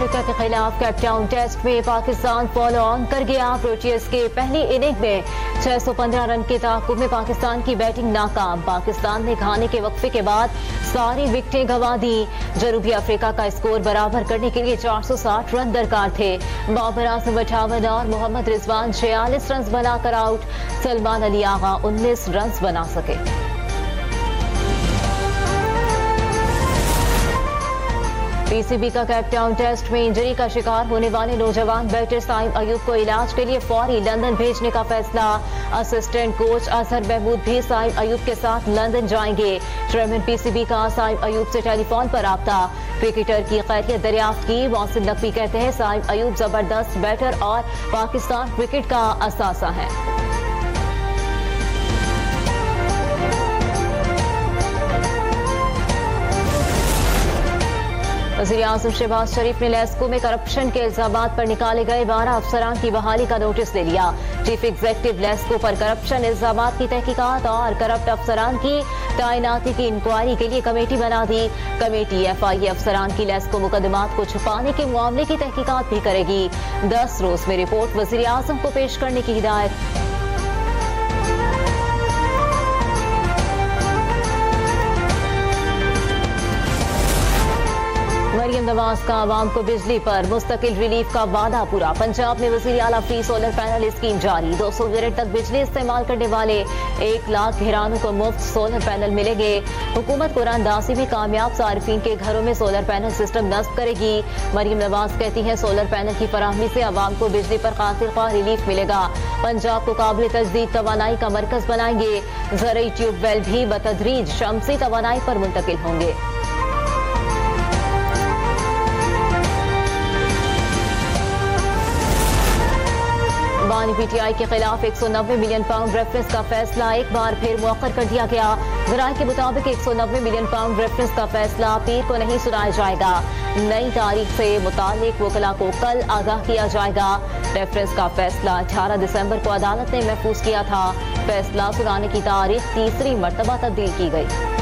Africa के खिलाफ Cape Town test में पाकिस्तान फॉलो ऑन कर गया। प्रोटियर्स के पहली इनिंग में 615 रन के ताकुब में पाकिस्तान की बैटिंग नाकाम। पाकिस्तान ने खाने के वक्फे के बाद सारी विकेटें गंवा दी। जनूबी अफ्रीका का स्कोर बराबर करने के लिए 460 रन दरकार थे। बाबर आजम 58 और मोहम्मद रिजवान 46 रन बनाकर आउट। सलमान अली आगा 19 रन बना सके। पीसीबी का कैपटाउन टेस्ट में इंजरी का शिकार होने वाले नौजवान बैटर साइम अयूब को इलाज के लिए फौरी लंदन भेजने का फैसला। असिस्टेंट कोच अजहर महमूद भी साइम अयूब के साथ लंदन जाएंगे। चेयरमैन पीसीबी का साइम अयूब से टेलीफोन पर राब्ता। क्रिकेटर की खैरियत दरियाफ्त की। मोहसिन नकवी कहते हैं साइम अयूब जबरदस्त बैटर और पाकिस्तान क्रिकेट का असासा है। वज़ीर-ए-आज़म शहबाज शरीफ ने लेस्को में करप्शन के इल्जामात पर निकाले गए 12 अफसरान की बहाली का नोटिस ले लिया। चीफ एग्जीक्यूटिव लेस्को पर करप्शन इल्जामात की तहकीकात और करप्ट अफसरान की तैनाती की इंक्वायरी के लिए कमेटी बना दी। कमेटी FIA अफसरान की लेस्को मुकदमात को छुपाने के मामले की तहकीकात भी करेगी। 10 रोज में रिपोर्ट वज़ीर-ए-आज़म को पेश करने की हिदायत। मरियम नवाज का आवाम को बिजली पर मुस्तकिल रिलीफ का वादा पूरा। पंजाब में वज़ीर आला फ्री सोलर पैनल स्कीम जारी। 200 यूनिट तक बिजली इस्तेमाल करने वाले 1 लाख घरानों को मुफ्त सोलर पैनल मिलेंगे। हुकूमत कुरानदासी भी कामयाब सार्फिन के घरों में सोलर पैनल सिस्टम नस्ब करेगी। मरियम नवाज कहती हैं सोलर पैनल की फराहमी से आवाम को बिजली पर खातिर ख्वाह रिलीफ मिलेगा। पंजाब को काबिल तजदीद तवानाई का मरकज बनाएंगे। ज़रई ट्यूबवेल भी बतदरीज शमसी तवानाई पर मुंतकिल होंगे। बानी PTI के खिलाफ 190 मिलियन पाउंड रेफरेंस का फैसला एक बार फिर मुअक्कर कर दिया गया। ज़राए के मुताबिक 190 मिलियन पाउंड रेफरेंस का फैसला पीर को नहीं सुनाया जाएगा। नई तारीख से मुतालिक वकला को कल आगाह किया जाएगा। रेफरेंस का फैसला 18 दिसंबर को अदालत ने महफूज किया था। फैसला सुनाने की तारीख तीसरी मरतबा तब्दील की गई।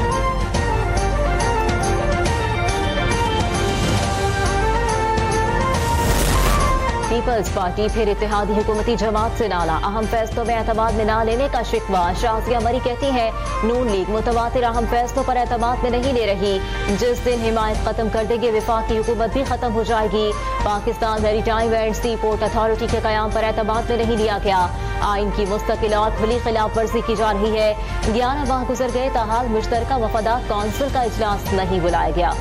पीपल्स पार्टी फिर इत्तेहादी हुकूमती जमात से नाला। अहम फैसलों में एतमाद में न लेने का शिकवा। शाजिया मरी कहती है नून लीग मुतवातिर अहम फैसलों पर एतमाद में नहीं ले रही। जिस दिन हिमायत खत्म कर देगी विफाकी हुकूमत भी खत्म हो जाएगी। Pakistan maritime and sea port authority के कयाम पर एतमाद में नहीं लिया गया। आइन की मुस्तकिल और खुली खिलाफ वर्जी की जा रही है। 11 माह गुजर गए ताहाल मुश्तरका वफादात कौंसिल का इजलास नहीं बुलाया गया।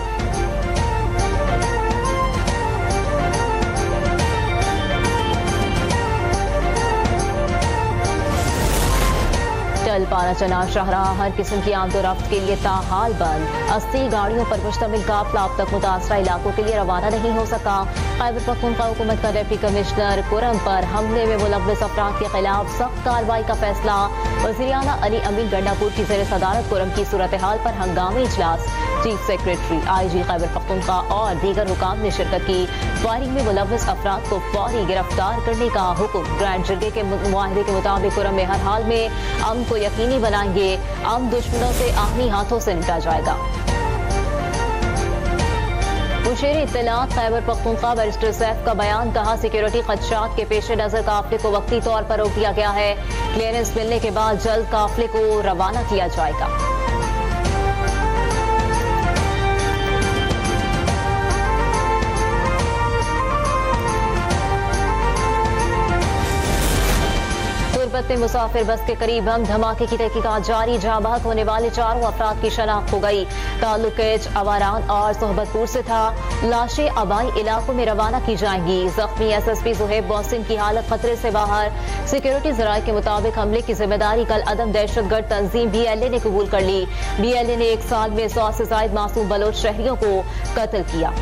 पारा चनाव शाहराह हर किस्म की आमदोरफ्त के लिए ताहाल बंद। 80 गाड़ियों पर मुश्तमिल काफिला अब तक मुतासरा इलाकों के लिए रवाना नहीं हो सका। खैबर पख्तूनख्वा हुकूमत का डिप्टी कमिश्नर कुरम पर हमले में मुलव्वस अफराद के खिलाफ सख्त कार्रवाई का फैसला। वज़ीर आला अली अमीन गंडापुर की ज़ेर सदारत कुरम की सूरत हाल पर हंगामी इजलास। Chief secretary IG Khyber Pakhtunkhwa और दीगर हुकाम ने शिरकत की। फायरिंग में मुलव्वस अफराद को फौरी गिरफ्तार करने का हुक्म। ग्रैंड जर्गे के मुआहदे के मुताबिक कुरम में हर हाल में अमन को यकीनी बनाएंगे। अमन दुश्मनों से आहनी हाथों से निपटा जाएगा। मुशीर इत्तलात खैबर पख्तूनख्वा बैरिस्टर सैफ का बयान। कहा सिक्योरिटी खदशात के पेश नजर काफिले को वक्ती तौर पर रोक दिया गया है। क्लियरेंस मिलने के बाद जल्द काफिले को रवाना किया जाएगा। में मुसाफिर बस के करीब बम धमाके की तहकीकात जारी। जहां बहक होने वाले चारों अफराद की शनाख्त हो गई। ताल्लुक अवारान और सोहबतपुर से था। लाशें आबाई इलाकों में रवाना की जाएंगी। जख्मी SSP ज़ुहैब मोहसिन की हालत खतरे से बाहर। सिक्योरिटी ज़राए के मुताबिक हमले की जिम्मेदारी कल अदम दहशतगर्द तंजीम BLA ने कबूल कर ली। BLA ने 1 साल में 100 से ज्यादा मासूम बलोच शहरियों को कत्ल किया।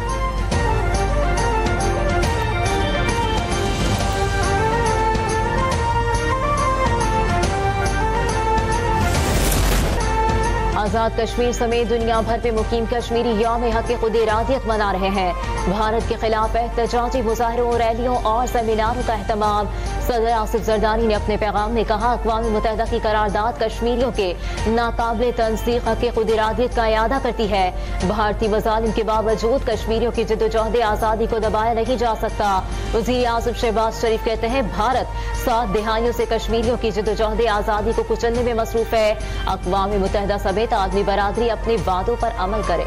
आजाद कश्मीर समेत दुनिया भर में मुकीम कश्मीरी यौम हक खुद इरादियत मना रहे हैं। भारत के खिलाफ एहतजाजी मुजाहरों, रैलियों और सेमिनारों का एहतमाम। सदर आसिफ जरदारी ने अपने पैगाम में कहा, अक़वाम मुत्तहिदा की करारदाद कश्मीरियों के नाकाबिले तंसीख हक खुद इरादियत का इयादा करती है। भारतीय मज़ालिम के बावजूद कश्मीरियों की जिद्दोजहद आज़ादी को दबाया नहीं जा सकता। वज़ीर आज़म शहबाज शरीफ कहते हैं, भारत 7 दिहाइयों से कश्मीरियों की जिद्दोजहद आज़ादी को कुचलने में मसरूफ है। अक़वाम मुत्तहिदा समेत आलमी बरादरी अपने वादों पर अमल करे।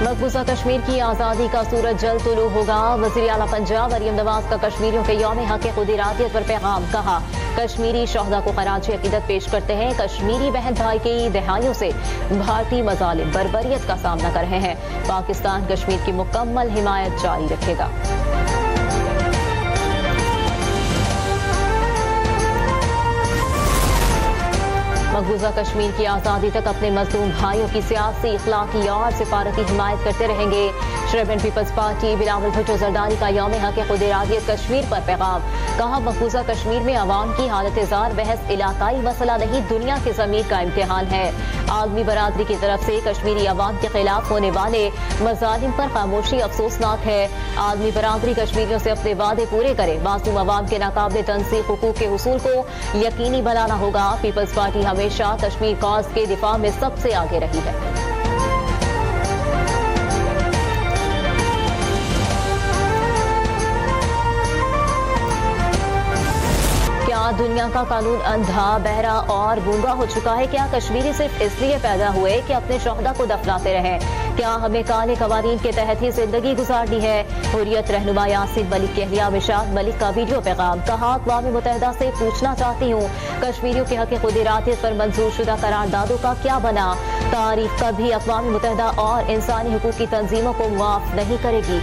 मकबूजा कश्मीर की आज़ादी का सूरज जल्द तुलू होगा। वज़ीर आला पंजाब मरियम नवाज का कश्मीरियों के यौम हक खुद इरादियत पर पैगाम। कहा, कश्मीरी शहदा को खराज अकीदत पेश करते हैं। कश्मीरी बहन भाई कई दहाइयों से भारतीय मज़ालिम बर्बरियत का सामना कर रहे हैं। पाकिस्तान कश्मीर की मुकम्मल हिमायत जारी रखेगा। मकबूजा कश्मीर की आज़ादी तक अपने मजलूम भाइयों की सियासी, इखलाकी और सिफारती हिमायत करते रहेंगे। श्रीलंकन पीपल्स पार्टी बिलावल भुट्टो जरदारी का यौम हक खुद इरादियत कश्मीर पर पैगाम। कहा, मकबूजा कश्मीर में अवाम की हालत ज़ार बहस इलाकाई मसला नहीं, दुनिया की ज़मीर का इम्तिहान है। आलमी बरादरी की तरफ से कश्मीरी अवाम के खिलाफ होने वाले मज़ालिम पर खामोशी अफसोसनाक है। आलमी बरादरी कश्मीरियों से अपने वादे पूरे करे। मासूम अवाम के नाकाबिले तंसीख हुकूक के हुसूल को यकीनी बनाना होगा। पीपल्स पार्टी हमेशा कश्मीर कॉज के दिफा में सबसे आगे रही है। क्या दुनिया का कानून अंधा, बहरा और गूंगा हो चुका है? क्या कश्मीरी सिर्फ इसलिए पैदा हुए कि अपने शोहदा को दफनाते रहें? क्या हमें काले कवानीन के तहत ही जिंदगी गुजारनी है? हुर्रियत रहनुमा यासीन मलिक के अहलिया मिशात मलिक का वीडियो पैगाम। कहा, अक़वाम मुत्तहिदा से पूछना चाहती हूँ, कश्मीरियों के हक खुद इरादियत पर मंजूर शुदा करारदादों का क्या बना? तारीख कभी अक़वाम मुत्तहिदा और इंसानी हुकूक की तंजीमों को माफ नहीं करेगी।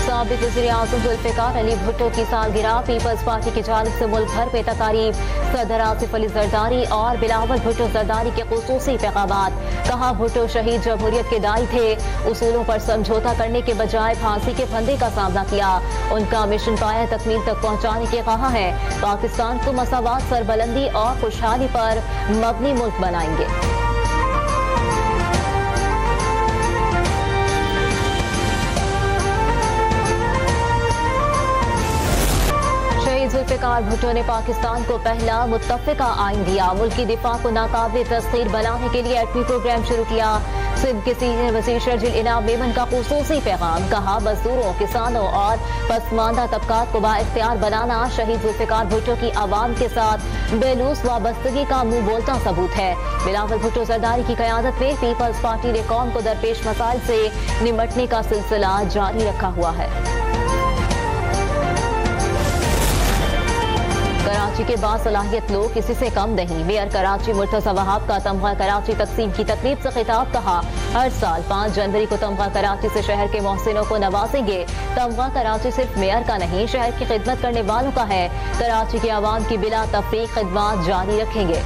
साबिक़ वज़ीर आज़म ज़ुल्फ़िकार अली भुट्टो की सालगिरह। पीपल्स पार्टी की जानिब से मुल्क भर में तकारीब। सदर आसिफ अली जरदारी और बिलावल भुट्टो जरदारी के खुसूसी पैगामात। कहा, भुट्टो शहीद जमहूरियत के दाई थे। उसूलों पर समझौता करने के बजाय फांसी के फंदे का सामना किया। उनका मिशन पाया तकमील तक पहुँचाने के कहा है। पाकिस्तान को मसावात, सरबलंदी और खुशहाली पर मबनी मुल्क बनाएंगे। ज़ुल्फ़िकार भुट्टो ने पाकिस्तान को पहला मुत्तफ़िका आइन दिया। मुल्क की दिफा को नाकाबिले तस्ख़ीर बनाने के लिए एटमी प्रोग्राम शुरू किया। सिंध के सीनियर वज़ीर शर्जील इनाम मेमन का खुसूसी पैगाम। कहा, मजदूरों, किसानों और पसमानदा तबकात को बाइख्तियार बनाना शहीद ज़ुल्फ़िकार भुट्टो की आवाम के साथ बेलूस वाबस्तगी का मुंह बोलता सबूत है। बिलावल भुट्टो जरदारी की क़यादत में पीपल्स पार्टी ने कौम को दरपेश मसाइल से निमटने का सिलसिला जारी रखा हुआ है। कराची के बासलाहियत लोग किसी से कम नहीं। मेयर कराची मुर्तज़ा वहाब का तमगा कराची तकसीम की तकरीब से खिताब। कहा, हर साल 5 जनवरी को तमगा कराची से शहर के मोहसिनों को नवाजेंगे। तमगा कराची सिर्फ मेयर का नहीं, शहर की खिदमत करने वालों का है। कराची के आवाम की बिला तफरीक खिदमत जारी रखेंगे।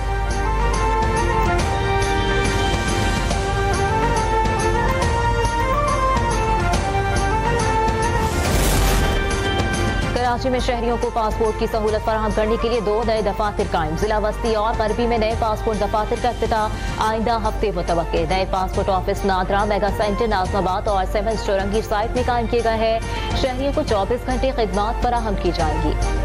कराची में शहरियों को पासपोर्ट की सहूलत फराहम करने के लिए 2 नए दफातर कायम। जिला वस्ती और गरबी में नए पासपोर्ट दफातर का इफ्तिताह आइंदा हफ्ते मुतवक्किल। नए passport office NADRA, mega centre Najmabad और सेवंस चौरंगी साइट में कायम किए गए हैं। शहरियों को 24 घंटे खिदमत फराहम की जाएंगी।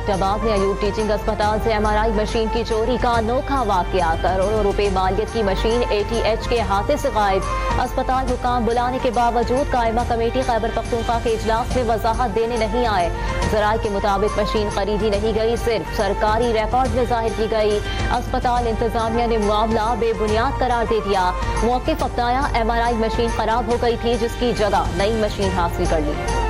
एबटाबाद में अयूब टीचिंग अस्पताल से MRI मशीन की चोरी का अनोखा वाकया। करोड़ों रुपए मालियत की मशीन ATH के हाथे से गायब। अस्पताल हुकाम बुलाने के बावजूद कायमा कमेटी खैबर पख्तूनख्वा के इजलास में वजाहत देने नहीं आए। ज़राए के मुताबिक मशीन खरीदी नहीं गई, सिर्फ सरकारी रिकॉर्ड में जाहिर की गई। अस्पताल इंतजामिया ने मामला बेबुनियाद करार दे दिया। मौके पर अपनाया MRI मशीन खराब हो गई थी, जिसकी जगह नई मशीन हासिल कर ली।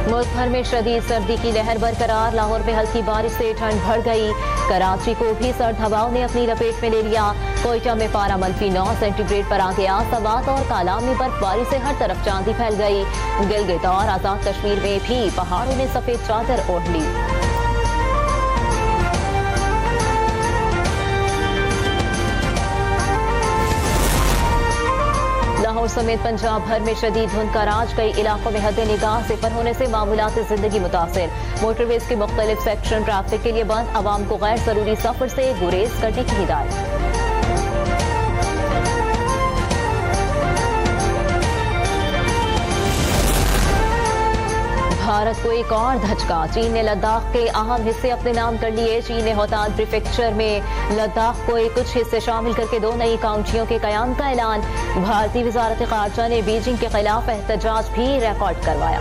मुल्क भर में शदीद सर्दी की लहर बरकरार। लाहौर में हल्की बारिश से ठंड बढ़ गई। कराची को भी सर्द हवाओं ने अपनी लपेट में ले लिया। कोयटा में पारा -9 सेंटीग्रेड पर आ गया। सवात और कालाम में बर्फबारी से हर तरफ चांदी फैल गई। गिलगित और आजाद कश्मीर में भी पहाड़ों ने सफेद चादर ओढ़ ली। लाहौर समेत पंजाब भर में शदीद धुंध का राज। कई इलाकों में हद निगाह सिफर होने से मामूलात जिंदगी मुतासिर। मोटरवेज के मुख्तलिफ सेक्शन ट्रैफिक के लिए बंद। आवाम को गैर जरूरी सफर से गुरेज करने की हिदायत। भारत को एक और धचका। चीन ने लद्दाख के अहम हिस्से अपने नाम कर लिए। चीन ने होताल प्रीफेक्चर में लद्दाख को कुछ हिस्से शामिल करके 2 नई काउंटियों के कयाम का ऐलान। भारतीय वजारत खारजा ने बीजिंग के खिलाफ एहतजाज भी रिकॉर्ड करवाया।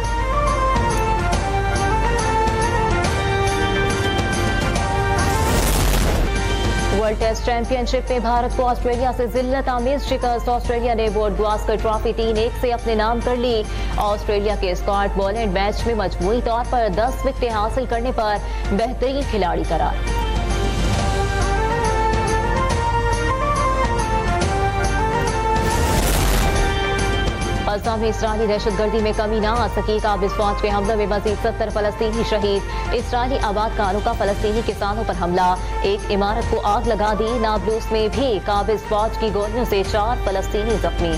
वर्ल्ड टेस्ट चैंपियनशिप में भारत को ऑस्ट्रेलिया से जिल्लत आमेज शिकस्त। ऑस्ट्रेलिया ने बोर्ड गावस्कर ट्रॉफी 3-1 से अपने नाम कर ली। ऑस्ट्रेलिया के स्कॉट बोलैंड मैच में मजमूई तौर पर 10 विकेटें हासिल करने पर बेहतरीन खिलाड़ी करार। गजा में इस्राईली दहशतगर्दी में कमी न आ सकी। काबिज फौज के हमले में मजीद 70 फलस्तीनी शहीद। इस्राईली आबादकारों का फलस्तीनी किसानों पर हमला। एक इमारत को आग लगा दी। नाबलूस में भी काबिज फौज की गोलियों से 4 फलस्तीनी जख्मी।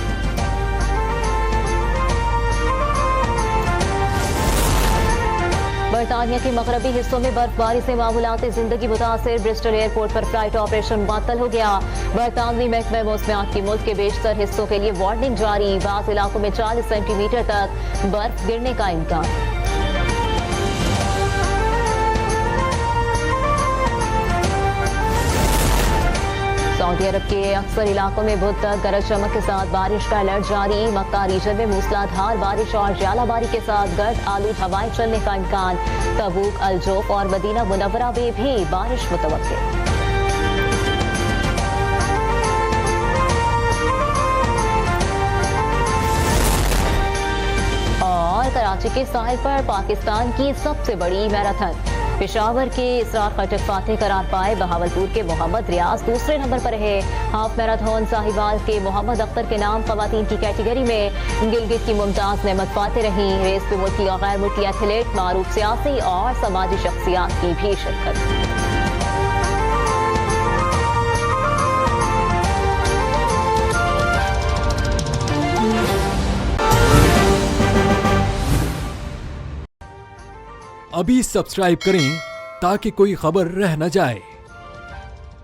बरतानिया के मगरबी हिस्सों में बर्फबारी से मामूलाती जिंदगी मुतासिर। ब्रिस्टल एयरपोर्ट पर फ्लाइट ऑपरेशन मुअत्तल हो गया। बरतानवी महकमा मौसमियात की मुल्क के बेशतर हिस्सों के लिए वार्निंग जारी। बाज़ इलाकों में 40 सेंटीमीटर तक बर्फ गिरने का इम्कान। सऊदी अरब के अक्सर इलाकों में बुध तक गरज चमक के साथ बारिश का अलर्ट जारी। मक्का रीजन में मूसलाधार बारिश और ज्वालाबारी के साथ गर्द आलूद हवाएं चलने का इम्कान। तबूक, अलजोफ और मदीना मुनव्वरा में भी बारिश मुतवक्के। और कराची के साहिल पर पाकिस्तान की सबसे बड़ी मैराथन। पेशावर के इसरार खटक फातेह करार पाए। बहावलपुर के मोहम्मद रियाज दूसरे नंबर पर रहे। हाफ मैराथन साहिवाल के मोहम्मद अख्तर के नाम खवातीन की कैटेगरी में गिलगित की मुमताज नेमत फातेह रही। रेस में मुल्की और गैर मुल्की एथलीट, मारूफ सियासी और समाजी शख्सियात की भी शिरकत। अभी सब्सक्राइब करें ताकि कोई खबर रह न जाए।